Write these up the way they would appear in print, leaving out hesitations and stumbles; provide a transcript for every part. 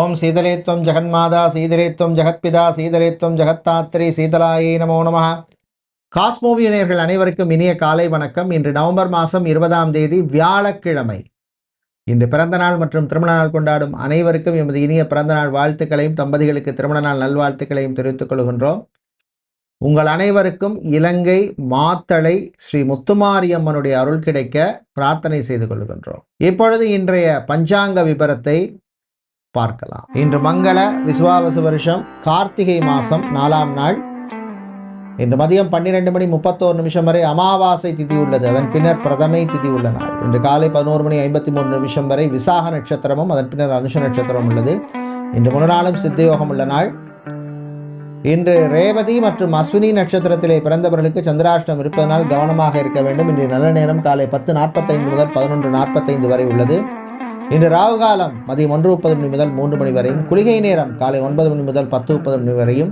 ஓம் சீதலேத்வம் ஜெகன்மாதா சீதலேத்வம் ஜெகத்பிதா சீதலேத்வம் ஜெகத்தாத்ரி சீதலாயே நமோ நமஹ. காஸ்மோவிய நேயர்கள் அனைவருக்கும் இனிய காலை வணக்கம். இன்று நவம்பர் மாதம் 20ஆம் தேதி வியாழக்கிழமை. இன்று பிறந்த நாள் மற்றும் திருமண நாள் கொண்டாடும் அனைவருக்கும் எமது இனிய பிறந்த நாள் வாழ்த்துக்களையும் தம்பதிகளுக்கு திருமண நாள் நல்வாழ்த்துக்களையும் தெரிவித்துக் கொள்கின்றோம். உங்கள் அனைவருக்கும் இலங்கை மாத்தளை ஸ்ரீ முத்துமாரியம்மனுடைய அருள் கிடைக்க பிரார்த்தனை செய்து கொள்கின்றோம். இப்பொழுது இன்றைய பஞ்சாங்க விபரத்தை பார்க்கலாம். இன்று மங்கள விசுவாவசு வருஷம் கார்த்திகை மாதம் 4ஆம் நாள். இன்று மதியம் 12:31 வரை அமாவாசை திதி உள்ளது. அதன் பின்னர் பிரதமை திதி உள்ள நாள். இன்று காலை 11:53 வரை விசாக நட்சத்திரமும் அதன் பின்னர் அனுஷ நட்சத்திரமும் உள்ளது. இன்று முன்னாளும் சித்தயோகம் உள்ள நாள். இன்று ரேவதி மற்றும் அஸ்வினி நட்சத்திரத்திலே பிறந்தவர்களுக்கு சந்திராஷ்டம் இருப்பதனால் கவனமாக இருக்க வேண்டும். இன்று நல்ல நேரம் காலை 10:45 முதல் 11:45 வரை உள்ளது. இன்று ராகு காலம் மதியம் 1:30 முதல் 3 மணி வரையும், குளிகை நேரம் காலை 9 மணி முதல் 10:30 வரையும்,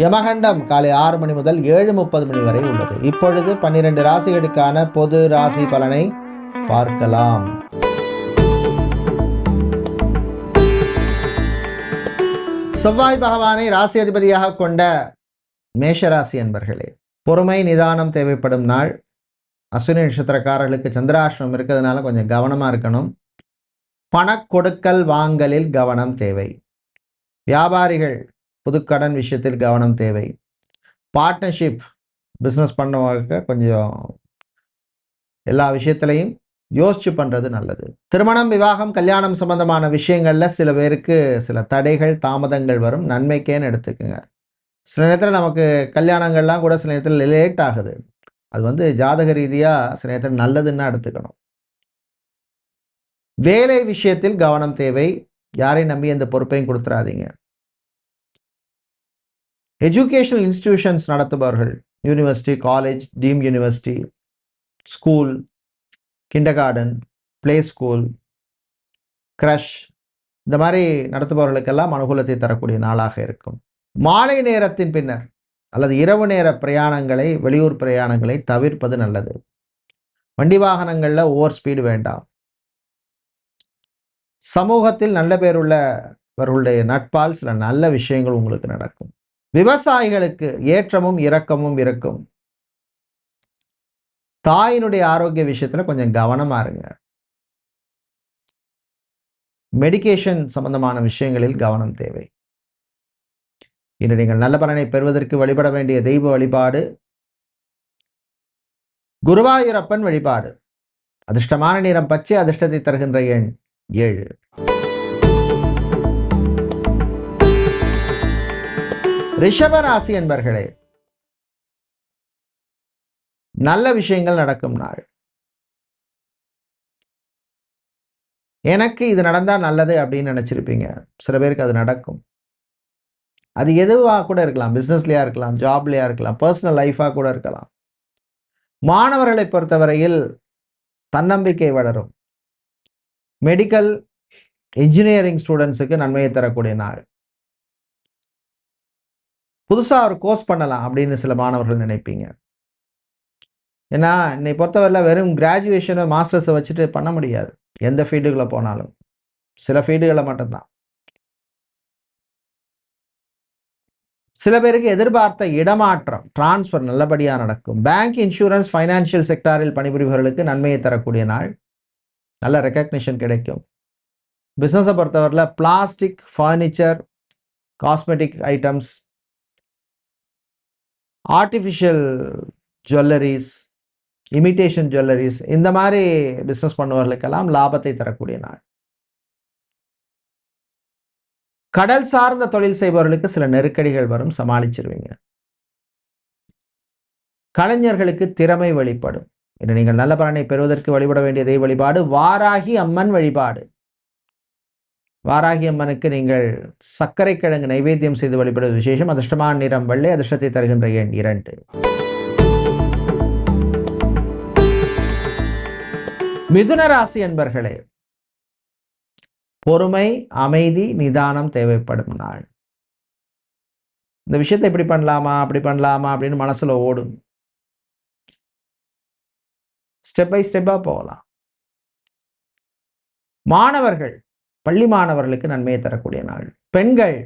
யமகண்டம் காலை 6 மணி முதல் 7:30 வரை உள்ளது. இப்பொழுது 12 ராசிகளுக்கான பொது ராசி பலனை பார்க்கலாம். செவ்வாய் பகவானை ராசி அதிபதியாக கொண்ட மேஷராசி அன்பர்களே, பொறுமை நிதானம் தேவைப்படும் நாள். அஸ்வினி நட்சத்திரக்காரர்களுக்கு சந்திராஷ்டிரம் இருக்கிறதுனால கொஞ்சம் கவனமாக இருக்கணும். பணக்கொடுக்கல் வாங்கலில் கவனம் தேவை. வியாபாரிகள் புதுக்கடன் விஷயத்தில் கவனம் தேவை. பார்ட்னர்ஷிப் பிஸ்னஸ் பண்ணவங்க கொஞ்சம் எல்லா விஷயத்திலையும் யோசிச்சு பண்ணுறது நல்லது. திருமணம் விவாகம் கல்யாணம் சம்பந்தமான விஷயங்களில் சில பேருக்கு சில தடைகள் தாமதங்கள் வரும். நன்மைக்கேன்னு எடுத்துக்கோங்க. சில நேரத்தில் நமக்கு கல்யாணங்கள்லாம் கூட சில நேரத்தில் லேட் ஆகுது. அது ஜாதக ரீதியாக சில நேரத்தில் நல்லதுன்னு எடுத்துக்கணும். வேலை விஷயத்தில் கவனம் தேவை. யாரையும் நம்பி எந்த பொறுப்பையும் கொடுத்துடாதீங்க. எஜுகேஷனல் இன்ஸ்டிடியூஷன்ஸ் நடத்துபவர்கள், university, college, deemed university, school, kindergarten, play school, creche, இந்த மாதிரி நடத்துபவர்களுக்கெல்லாம் அனுகூலத்தை தரக்கூடிய நாளாக இருக்கும். மாலை நேரத்தின் பின்னர் அல்லது இரவு நேர பிரயாணங்களை, வெளியூர் பிரயாணங்களை தவிர்ப்பது நல்லது. வண்டி வாகனங்களில் ஓவர் ஸ்பீடு வேண்டாம். சமூகத்தில் நல்ல பேருள்ளவர்களுடைய நட்பால் சில நல்ல விஷயங்கள் உங்களுக்கு நடக்கும். விவசாயிகளுக்கு ஏற்றமும் இரக்கமும் இருக்கும். தாயினுடைய ஆரோக்கிய விஷயத்துல கொஞ்சம் கவனமா இருங்க. மெடிகேஷன் சம்பந்தமான விஷயங்களில் கவனம் தேவை. இன்று நீங்கள் நல்ல பலனை பெறுவதற்கு வழிபட வேண்டிய தெய்வ வழிபாடு குருவாயூரப்பன் வழிபாடு. அதிர்ஷ்டமான நிறம் பச்சை, அதிர்ஷ்டத்தை தருகின்ற எண் 7. ரிஷபராசி என்பர்களே, நல்ல விஷயங்கள் நடக்கும் நாள். எனக்கு இது நடந்தா நல்லது அப்படின்னு நினைச்சிருப்பீங்க. சில பேருக்கு அது நடக்கும். அது எதுவாக கூட இருக்கலாம். பிஸ்னஸ்லையா இருக்கலாம், ஜாப்லையா இருக்கலாம், பர்சனல் லைஃபாக கூட இருக்கலாம். மாணவர்களை பொறுத்தவரையில் தன்னம்பிக்கை வளரும். மெடிக்கல் இன்ஜினியரிங் ஸ்டூடெண்ட்ஸுக்கு நன்மையை தரக்கூடிய நாள். புதுசாக ஒரு கோர்ஸ் பண்ணலாம் அப்படின்னு சில மாணவர்கள் நினைப்பீங்க. ஏன்னா என்னை பொறுத்தவரையில் வெறும் கிராஜுவேஷனை மாஸ்டர்ஸை வச்சுட்டு பண்ண முடியாது. எந்த ஃபீல்டுகளை போனாலும் சில ஃபீல்டுகளை மட்டும்தான். சில பேருக்கு எதிர்பார்த்த இடமாற்றம், டிரான்ஸ்ஃபர் நல்லபடியாக நடக்கும். பேங்க், இன்சூரன்ஸ், ஃபைனான்சியல் செக்டாரில் பணிபுரிபவர்களுக்கு நன்மையை தரக்கூடிய நாள். நல்ல ரெக்கக்னிஷன் கிடைக்கும். பிஸ்னஸை பொறுத்தவரையில் plastic, furniture, cosmetic items, artificial jewelleries, imitation jewelleries, இந்த மாதிரி பிஸ்னஸ் பண்ணுவவர்களுக்கெல்லாம் லாபத்தை தரக்கூடிய நாள். கடல் சார்ந்த தொழில் செய்பவர்களுக்கு சில நெருக்கடிகள் வரும், சமாளிச்சிருவீங்க. கலைஞர்களுக்கு திறமை வெளிப்படும். இன்று நீங்கள் நல்ல பலனை பெறுவதற்கு வழிபட வேண்டிய தெய்வ வழிபாடு வாராகி அம்மன் வழிபாடு. வாராகி அம்மனுக்கு நீங்கள் சர்க்கரை கிழங்கு நைவேத்தியம் செய்து வழிபடுவது விசேஷம். அதிர்ஷ்டமான நிறம் வெள்ளை, அதிர்ஷ்டத்தை தருகின்ற எண் 2. மிதுன ராசி என்பர்களே, பொறுமை, அமைதி, நிதானம் தேவைப்படும் நாள். இந்த விஷயத்தை இப்படி பண்ணலாமா அப்படி பண்ணலாமா அப்படின்னு மனசுல ஓடும். ஸ்டெப் பை ஸ்டெப்பாக போகலாம். மாணவர்கள் பள்ளி மாணவர்களுக்கு நன்மையை தரக்கூடிய நாள். பெண்கள்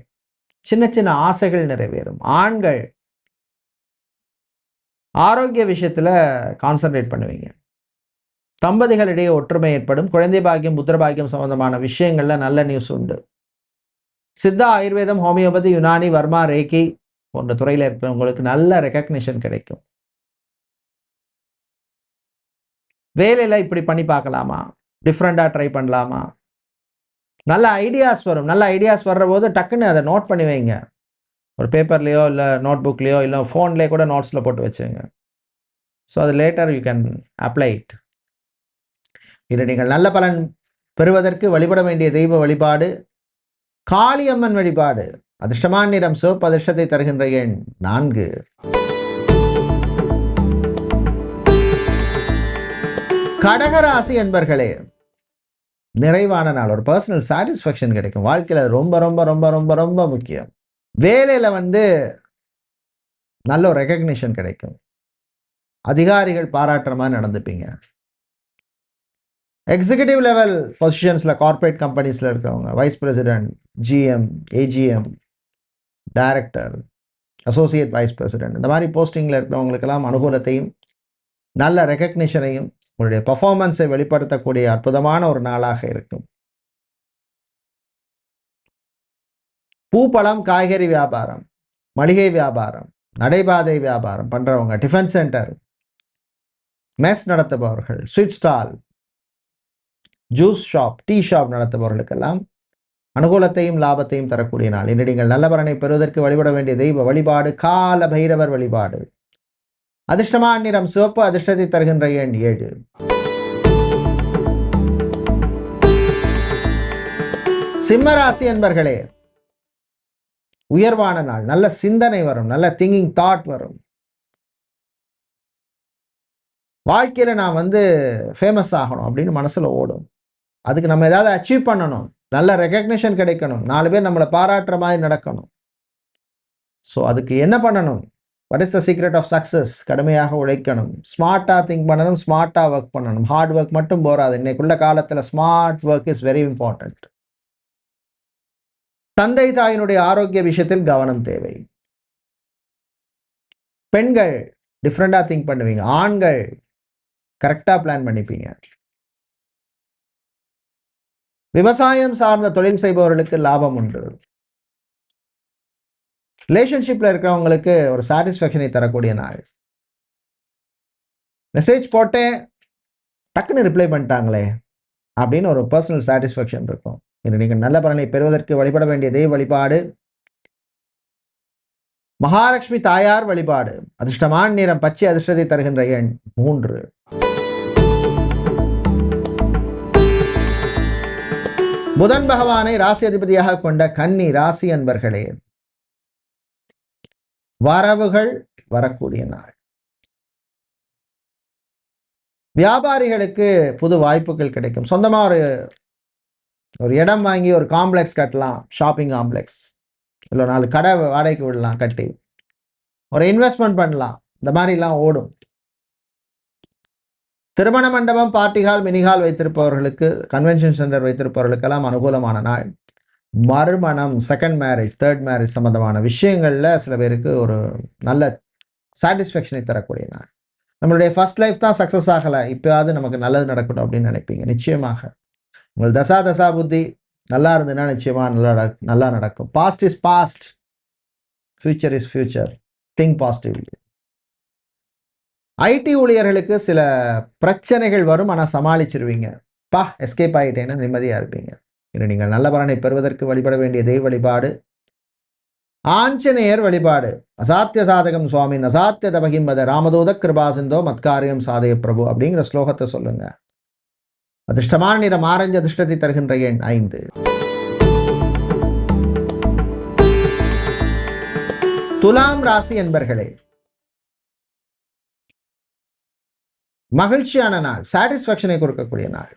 சின்ன சின்ன ஆசைகள் நிறைவேறும். ஆண்கள் ஆரோக்கிய விஷயத்தில் கான்சன்ட்ரேட் பண்ணுவீங்க. தம்பதிகளிடையே ஒற்றுமை ஏற்படும். குழந்தை பாக்கியம், புத்திர பாக்கியம் சம்பந்தமான விஷயங்கள்ல நல்ல நியூஸ் உண்டு. சித்தா, ஆயுர்வேதம், ஹோமியோபதி, யுனானி, வர்மா, ரேக்கி போன்ற துறையில் இருக்கிறவங்களுக்கு நல்ல ரெகக்னிஷன் கிடைக்கும். வேலையில் இப்படி பண்ணி பார்க்கலாமா, டிஃப்ரெண்டாக ட்ரை பண்ணலாமா, நல்ல ஐடியாஸ் வரும். நல்ல ஐடியாஸ் வர்ற போது டக்குன்னு அதை நோட் பண்ணி வைங்க. ஒரு பேப்பர்லேயோ இல்லை நோட் புக்லேயோ இல்லை ஃபோன்லேயே கூட நோட்ஸில் போட்டு வச்சுங்க. ஸோ அது later you can apply it. இது நீங்கள் நல்ல பலன் பெறுவதற்கு வழிபட வேண்டிய தெய்வ வழிபாடு காளியம்மன் வழிபாடு. அதிர்ஷ்டமான நிறம் சிவப்பு, அதிர்ஷ்டத்தை தருகின்ற எண் 4. கடகராசி என்பர்களே, நிறைவான நாள். ஒரு பர்சனல் சாட்டிஸ்ஃபேக்ஷன் கிடைக்கும். வாழ்க்கையில் ரொம்ப ரொம்ப ரொம்ப ரொம்ப ரொம்ப முக்கியம். வேலையில் நல்ல ஒரு ரெகக்னிஷன் கிடைக்கும். அதிகாரிகள் பாராட்டுற மாதிரி நடந்துப்பீங்க. எக்ஸிக்யூட்டிவ் லெவல் பொசிஷன்ஸில் கார்ப்பரேட் கம்பெனிஸில் இருக்கிறவங்க, vice president, GM, AGM, director, associate vice president, இந்த மாதிரி போஸ்டிங்கில் இருக்கிறவங்களுக்கெல்லாம் அனுகூலத்தையும் நல்ல ரெகக்னிஷனையும் உங்களுடைய பர்ஃபார்மன்ஸை வெளிப்படுத்தக்கூடிய அற்புதமான ஒரு நாளாக இருக்கும். பூ, பழம், காய்கறி வியாபாரம், மளிகை வியாபாரம், நடைபாதை வியாபாரம் பண்ணுறவங்க, டிஃபன் சென்டர், மெஸ் நடத்துபவர்கள், sweet stall, juice shop, tea shop நடத்துபவர்களுக்கெல்லாம் அனுகூலத்தையும் லாபத்தையும் தரக்கூடிய நாள். இன்று நீங்கள் நல்ல பலனை பெறுவதற்கு வழிபட வேண்டிய தெய்வ வழிபாடு கால பைரவர் வழிபாடு. அதிர்ஷ்டமான நிறம் சிவப்பு, அதிர்ஷ்டத்தை தருகின்ற எண் 7. சிம்மராசி என்பர்களே, உயர்வான நாள். நல்ல சிந்தனை வரும், நல்ல திங்கிங் தாட் வரும். வாழ்க்கையில் நான் ஃபேமஸ் ஆகணும் அப்படின்னு மனசில் ஓடும். அதுக்கு நம்ம ஏதாவது அச்சீவ் பண்ணணும், நல்ல ரெகக்னிஷன் கிடைக்கணும், 4 பேர் நம்மளை பாராட்டுற மாதிரி நடக்கணும். ஸோ அதுக்கு என்ன பண்ணணும்? What is the secret of success? கடுமையாக உழைக்கணும், ஸ்மார்ட்டாக திங்க் பண்ணணும், ஸ்மார்ட்டாக ஒர்க் பண்ணணும். ஹார்ட் ஒர்க் மட்டும் போராது. இன்னைக்குள்ள காலத்தில் smart work is very important. தந்தை தாயினுடைய ஆரோக்கிய விஷயத்தில் கவனம் தேவை. பெண்கள் டிஃப்ரெண்டாக திங்க் பண்ணுவீங்க. ஆண்கள் கரெக்டாக பிளான் பண்ணிப்பீங்க. விவசாயம் சார்ந்த தொழில் செய்பவர்களுக்கு லாபம் உண்டு. ரிலேஷன்ஷிப்பில் இருக்கிறவங்களுக்கு ஒரு சாட்டிஸ்ஃபேக்ஷனை தரக்கூடிய நாள். மெசேஜ் போட்டேன், டக்குன்னு ரிப்ளை பண்ணிட்டாங்களே அப்படின்னு ஒரு பர்சனல் சாட்டிஸ்ஃபேக்ஷன் இருக்கும். இன்று நீங்கள் நல்ல பலனை பெறுவதற்கு வழிபட வேண்டிய தெய்வ வழிபாடு மகாலட்சுமி தாயார் வழிபாடு. அதிர்ஷ்டமான நிறம் பச்சை, அதிர்ஷ்டத்தை தருகின்ற எண் 3. புதன் பகவானை ராசி அதிபதியாக கொண்ட கன்னி ராசி அன்பர்களே, வரவுகள் வரக்கூடிய நாள். வியாபாரிகளுக்கு புது வாய்ப்புகள் கிடைக்கும். சொந்தமாக ஒரு இடம் வாங்கி ஒரு காம்ப்ளெக்ஸ் கட்டலாம், ஷாப்பிங் காம்ப்ளெக்ஸ், இல்லை 4 கடை வாடகைக்கு விடலாம், கட்டி ஒரு இன்வெஸ்ட்மெண்ட் பண்ணலாம். இந்த மாதிரிலாம் ஓடும். திருமண மண்டபம், பார்ட்டி ஹால், மினி ஹால் வைத்திருப்பவர்களுக்கு, கன்வென்ஷன் சென்டர் வைத்திருப்பவர்களுக்கெல்லாம் அனுகூலமான நாள். மறுமணம், செகண்ட் மேரேஜ், தேர்ட் மேரேஜ் சம்பந்தமான விஷயங்களில் சில பேருக்கு ஒரு நல்ல சாட்டிஸ்ஃபேக்ஷனை தரக்கூடிய நாள். நம்மளுடைய ஃபர்ஸ்ட் லைஃப் தான் சக்ஸஸ் ஆகலை, இப்போயாவது நமக்கு நல்லது நடக்கட்டும் அப்படின்னு நினைப்பீங்க. நிச்சயமாக உங்கள் தசா புத்தி நல்லா இருந்ததுன்னா நிச்சயமாக நல்லா நடக்கும். Past is past, future is future. Think positively. IT ஊழியர்களுக்கு சில பிரச்சனைகள் வரும், ஆனால் சமாளிச்சிருவீங்க. எஸ்கேப் ஆகிட்டேன்னா நிம்மதியாக இருப்பீங்க. இன்று நீங்கள் நல்ல பலனை பெறுவதற்கு வழிபட வேண்டிய தெய்வ வழிபாடு ஆஞ்சநேயர் வழிபாடு. அசாத்திய சாதகம் சுவாமி அசாத்திய தபகிம்பத ராமதூத கிருபாசிந்தோ மத்காரியம் சாதய பிரபு அப்படிங்கிற ஸ்லோகத்தை சொல்லுங்க. அதிர்ஷ்டமான நிறம் ஆரஞ்சு, அதிர்ஷ்டத்தை தருகின்ற எண் 5. துலாம் ராசி என்பர்களே, மகிழ்ச்சியான நாள், சாட்டிஸ்ஃபேக்ஷனை கொடுக்கக்கூடிய நாள்.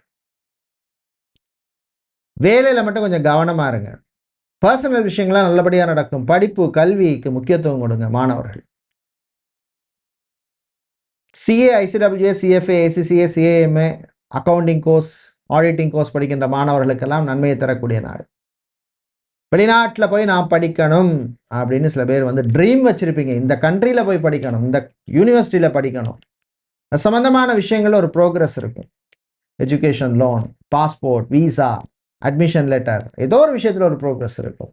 வேலையில் மட்டும் கொஞ்சம் கவனமாக இருங்க. பர்சனல் விஷயங்கள்லாம் நல்லபடியாக நடக்கும். படிப்பு, கல்விக்கு முக்கியத்துவம் கொடுங்க மாணவர்கள். CA, ICWA, CFA, ACCA, CAMA, accounting course, auditing course படிக்கின்ற மாணவர்களுக்கெல்லாம் நன்மையை தரக்கூடிய நாள். வெளிநாட்டில் போய் நான் படிக்கணும் அப்படின்னு சில பேர் வந்து ட்ரீம் வச்சுருப்பீங்க, இந்த கண்ட்ரியில் போய் படிக்கணும், இந்த யூனிவர்சிட்டியில் படிக்கணும். அது சம்மந்தமான விஷயங்கள் ஒரு ப்ரோக்ரஸ் இருக்கும். Education loan, passport, visa, admission letter, ஏதோ ஒரு விஷயத்தில் ஒரு ப்ரோக்ரஸ் இருக்கும்.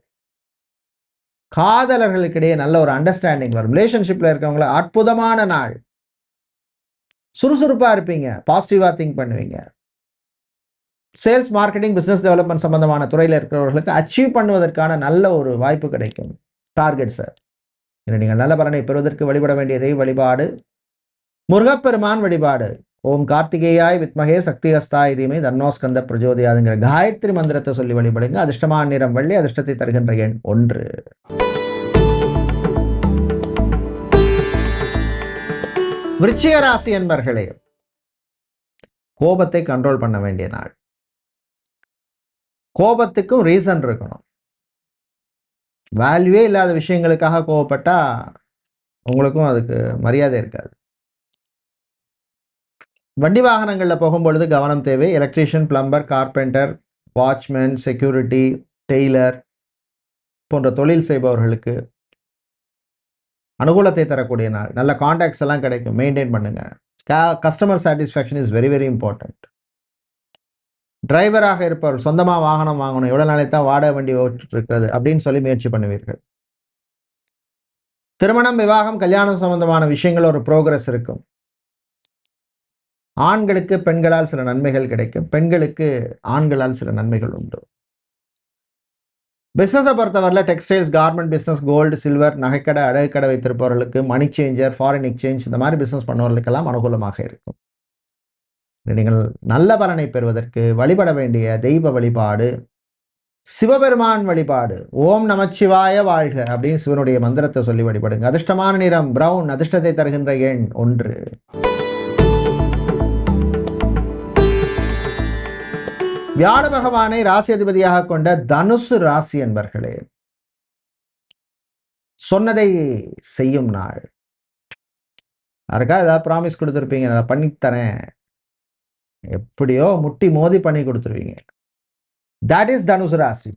காதலர்களுக்கிடையே நல்ல ஒரு அண்டர்ஸ்டாண்டிங் வரும். ரிலேஷன்ஷிப்பில் இருக்கவங்கள அற்புதமான நாள். சுறுசுறுப்பாக இருப்பீங்க, பாசிட்டிவாக திங்க் பண்ணுவீங்க. சேல்ஸ், மார்க்கெட்டிங், பிஸ்னஸ் டெவலப்மெண்ட் சம்பந்தமான துறையில் இருக்கிறவர்களுக்கு அச்சீவ் பண்ணுவதற்கான நல்ல ஒரு வாய்ப்பு கிடைக்கும். டார்கெட்ஸை நீங்கள் நல்ல பலனை பெறுவதற்கு வழிபட வேண்டியதை வழிபாடு முருகப்பெருமான் வழிபாடு. ஓம் கார்த்திகேயாய் வித்மகே சக்தி ஹஸ்தாய் தீமை தன்னோஸ்கந்த பிரஜோதயாதுங்கிற காயத்ரி மந்திரத்தை சொல்லி வழிபடுங்க. அதிர்ஷ்டமான நிறம் வெள்ளி, அதிர்ஷ்டத்தை தருகின்ற எண் 1. விருச்சிக ராசி என்பர்களே, கோபத்தை கண்ட்ரோல் பண்ண வேண்டிய நாள். கோபத்துக்கும் ரீசன் இருக்கணும். வேல்யூவே இல்லாத விஷயங்களுக்காக கோபப்பட்டா உங்களுக்கும் அதுக்கு மரியாதை இருக்காது. வண்டி வாகனங்களில் போகும்பொழுது கவனம் தேவை. Electrician, plumber, carpenter, watchman, security, tailor போன்ற தொழில் செய்பவர்களுக்கு அனுகூலத்தை தரக்கூடிய நாள். நல்ல கான்டாக்ட்ஸ் எல்லாம் கிடைக்கும், மெயின்டைன் பண்ணுங்க. Customer satisfaction is very very important. டிரைவராக இருப்பவர் சொந்தமாக வாகனம் வாங்கணும், எவ்வளோ நாளை தான் வாடகை வண்டி ஓட்டிட்டு இருக்கிறது அப்படின்னு சொல்லி முயற்சி பண்ணுவீர்கள். திருமணம், விவாகம், கல்யாணம் சம்பந்தமான விஷயங்கள் ஒரு ப்ரோக்ரஸ் இருக்கும். ஆண்களுக்கு பெண்களால் சில நன்மைகள் கிடைக்கும், பெண்களுக்கு ஆண்களால் சில நன்மைகள் உண்டு. பிஸ்னஸை பொறுத்தவரையில் textiles, garment business, gold, silver, நகைக்கடை, அழகுக்கடை வைத்திருப்பவர்களுக்கு, மணி சேஞ்சர், ஃபாரின் எக்ஸ்சேஞ்ச் இந்த மாதிரி பிஸ்னஸ் பண்ணுவவர்களுக்கெல்லாம் அனுகூலமாக இருக்கும். நீங்கள் நல்ல பலனை பெறுவதற்கு வழிபட வேண்டிய தெய்வ வழிபாடு சிவபெருமான் வழிபாடு. ஓம் நமச்சிவாய வாழ்க அப்படின்னு சிவனுடைய மந்திரத்தை சொல்லி வழிபடுங்க. அதிர்ஷ்டமான நிறம் பிரவுன், அதிர்ஷ்டத்தை தருகின்ற எண் 1. வியாழ பகவானை ராசி அதிபதியாக கொண்ட தனுசு ராசி என்பர்களே, சொன்னதை செய்யும் நாள். யாருக்கா ஏதாவது ப்ராமிஸ் கொடுத்துருப்பீங்க, அதை பண்ணித்தரேன், எப்படியோ முட்டி மோதி பண்ணி கொடுத்துருவீங்க. தட் இஸ் தனுசு ராசி.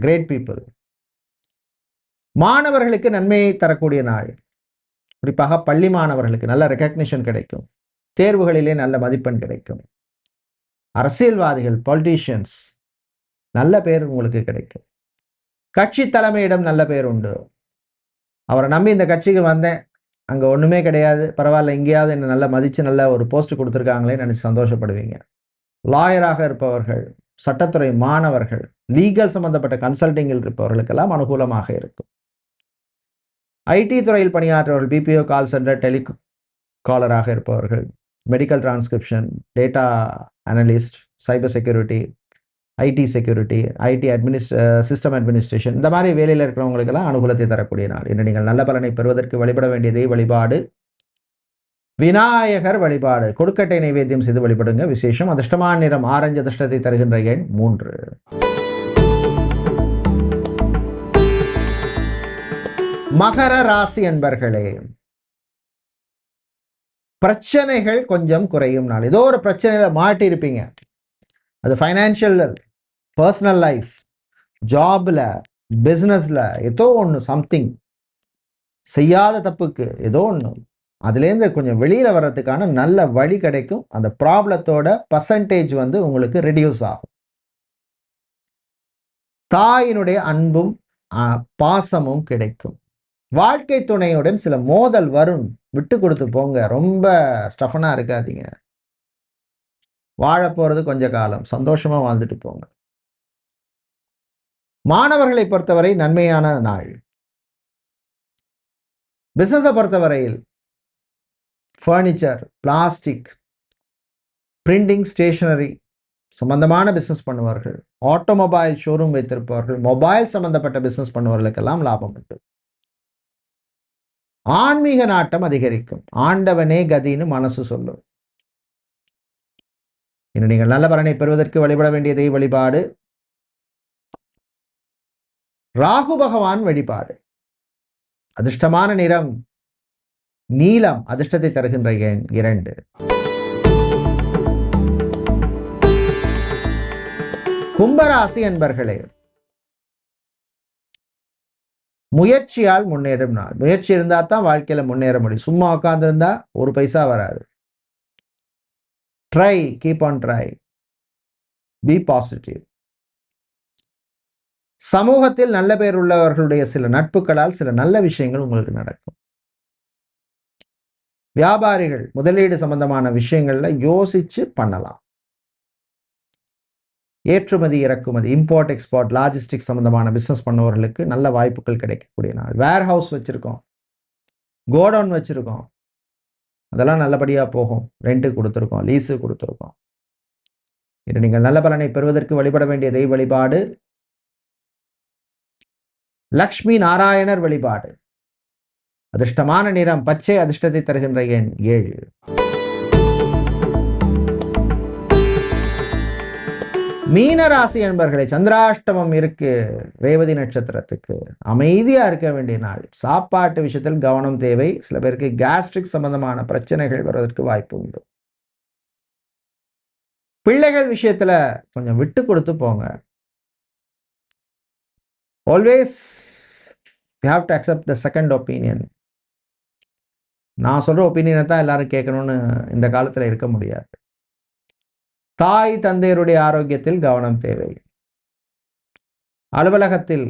Great people. மாணவர்களுக்கு நன்மையை தரக்கூடிய நாள். குறிப்பாக பள்ளி மாணவர்களுக்கு நல்ல ரெகக்னிஷன் கிடைக்கும், தேர்வுகளிலே நல்ல மதிப்பெண் கிடைக்கும். அரசியல்வாதிகள், பொலிட்டீஷியன்ஸ் நல்ல பேர் உங்களுக்கு கிடைக்கும். கட்சி தலைமையிடம் நல்ல பேர் உண்டு. அவரை நம்பி இந்த கட்சிக்கு வந்தேன், அங்கே ஒன்றுமே கிடையாது, பரவாயில்ல, எங்கேயாவது என்னை நல்லா மதித்து நல்ல ஒரு போஸ்ட் கொடுத்துருக்காங்களே நினச்சி சந்தோஷப்படுவீங்க. லாயராக இருப்பவர்கள், சட்டத்துறை மாணவர்கள், லீகல் சம்பந்தப்பட்ட கன்சல்டிங்கில் இருப்பவர்களுக்கெல்லாம் அனுகூலமாக இருக்கும். ஐடி துறையில் பணியாற்றுவர்கள், பிபிஓ, கால் சென்டர், டெலிகாலராக இருப்பவர்கள், medical transcription, data analyst, cyber security, IT security, IT system administration இந்த மாதிரி வேலையில் இருக்கிறவங்களுக்கெல்லாம் அனுகூலத்தை தரக்கூடிய நாள். இன்று நீங்கள் நல்ல பலனை பெறுவதற்கு வழிபட வேண்டியதை வழிபாடு விநாயகர் வழிபாடு. கொடுக்கட்டை நைவேத்தியம் செய்து வழிபடுங்க, விசேஷம். அதிர்ஷ்டமான நிறம் ஆரஞ்சு, அதிர்ஷ்டத்தை தருகின்ற எண் 3. மகர ராசி என்பர்களே, பிரச்சனைகள் கொஞ்சம் குறையும் நாள். ஏதோ ஒரு பிரச்சனையில மாட்டி இருப்பீங்க. அது ஃபைனான்ஷியல், பர்சனல் லைஃப், ஜாப்ல, பிஸ்னஸ்ல ஏதோ ஒன்று, சம்திங் செய்யாத தப்புக்கு ஏதோ ஒன்று, அதுலேருந்து கொஞ்சம் வெளியில் வர்றதுக்கான நல்ல வழி கிடைக்கும். அந்த ப்ராப்ளத்தோட பர்சன்டேஜ் வந்து உங்களுக்கு ரெடியூஸ் ஆகும். தாயினுடைய அன்பும் பாசமும் கிடைக்கும். வாழ்க்கை துணையுடன் சில மோதல் வரும், விட்டு கொடுத்து போங்க. ரொம்ப ஸ்டஃபனாக இருக்காதீங்க. வாழ போகிறது கொஞ்ச காலம், சந்தோஷமாக வாழ்ந்துட்டு போங்க. மாணவர்களை பொறுத்தவரை நன்மையான நாள். பிஸ்னஸை பொறுத்தவரையில் ஃபர்னிச்சர், பிளாஸ்டிக், பிரிண்டிங், ஸ்டேஷனரி சம்பந்தமான பிஸ்னஸ் பண்ணுவார்கள், ஆட்டோமொபைல் ஷோரூம் வைத்திருப்பவர்கள், மொபைல் சம்பந்தப்பட்ட பிஸ்னஸ் பண்ணுவர்களுக்கெல்லாம் லாபம் உண்டு. ஆன்மீக நாட்டம் அதிகரிக்கும். ஆண்டவனே கதின்னு மனசு சொல்லும். இன்னும் நீங்கள் நல்ல பலனை பெறுவதற்கு வழிபட வேண்டியதை வழிபாடு ராகு பகவான் வழிபாடு. அதிர்ஷ்டமான நிறம் நீலம், அதிர்ஷ்டத்தை தருகின்ற எண் 2. கும்பராசி என்பர்களே, முயற்சியால் முன்னேறும் நாள். முயற்சி இருந்தா தான் வாழ்க்கையில முன்னேற முடியும். சும்மா உட்கார்ந்திருந்தா ஒரு பைசா வராது. Try, keep on try, be positive. சமூகத்தில் நல்ல பேர் உள்ளவர்களுடைய சில நட்புகளால் சில நல்ல விஷயங்கள் உங்களுக்கு நடக்கும். வியாபாரிகள் முதலீடு சம்பந்தமான விஷயங்கள்ல யோசிச்சு பண்ணலாம். ஏற்றுமதி இறக்குமதி, இம்போர்ட் எக்ஸ்போர்ட், லாஜிஸ்டிக் சம்பந்தமான பிசினஸ் பண்ணவர்களுக்கு நல்ல வாய்ப்புகள் கிடைக்கக்கூடிய நாள். வேர் ஹவுஸ் வச்சிருக்கோம், கோடவுன் வச்சிருக்கோம், அதெல்லாம் நல்லபடியா போகும். ரெண்ட் கொடுத்துருக்கோம், லீஸு கொடுத்துருக்கோம். இது நீங்கள் நல்ல பலனை பெறுவதற்கு வழிபட வேண்டிய தெய்வ வழிபாடு லக்ஷ்மி நாராயணர் வழிபாடு. அதிர்ஷ்டமான நிறம் பச்சை, அதிர்ஷ்டத்தை தருகின்ற எண் 7. மீனராசி என்பர்களை, சந்திராஷ்டமம் இருக்கு ரேவதி நட்சத்திரத்துக்கு. அமைதியா இருக்க வேண்டிய நாள். சாப்பாட்டு விஷயத்தில் கவனம் தேவை. சில பேருக்கு கேஸ்ட்ரிக் சம்பந்தமான பிரச்சனைகள் வருவதற்கு வாய்ப்பு உண்டு. பிள்ளைகள் விஷயத்துல கொஞ்சம் விட்டு கொடுத்து போங்க. Always you have to accept the second opinion. நான் சொல்ற ஒப்பீனியனை தான் எல்லாரும் கேட்கணும்னு இந்த காலத்துல இருக்க முடியாது. தாய் தந்தையருடைய ஆரோக்கியத்தில் கவனம் தேவை. அலுவலகத்தில்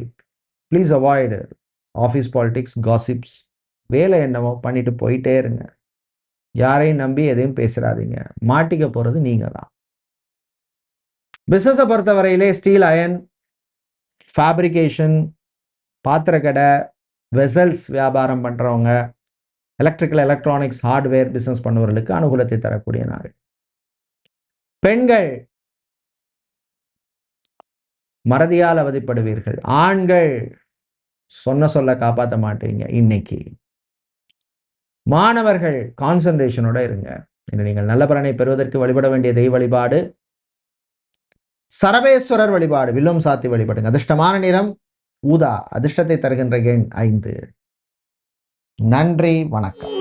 please avoid office politics, gossips. வேலை என்னவோ பண்ணிட்டு போயிட்டே இருங்க. யாரையும் நம்பி எதையும் பேசுறாதீங்க. மாட்டிக்க போறது நீங்க தான். பிசினஸை பொறுத்தவரையிலே ஸ்டீல், அயன், ஃபேப்ரிகேஷன், பாத்திரக்கடை, வெசல்ஸ் வியாபாரம் பண்றவங்க, எலக்ட்ரிக்கல் எலக்ட்ரானிக்ஸ் ஹார்ட்வேர் பிசினஸ் பண்ணுவவர்களுக்கு அனுகூலத்தை தரக்கூடிய நாள். பெண்கள் மறதியால் அவதிப்படுவீர்கள். ஆண்கள் சொல்ல காப்பாற்ற மாட்டீங்க. இன்னைக்கு மாணவர்கள் கான்சன்ட்ரேஷனோட இருங்க. நீங்கள் நல்ல பலனை பெறுவதற்கு வழிபட வேண்டிய தெய்வ வழிபாடு சரபேஸ்வரர் வழிபாடு. வில்லும் சாத்தி வழிபடுங்க. அதிர்ஷ்டமான நிறம் ஊதா, அதிர்ஷ்டத்தை தருகின்ற எண் 5. நன்றி, வணக்கம்.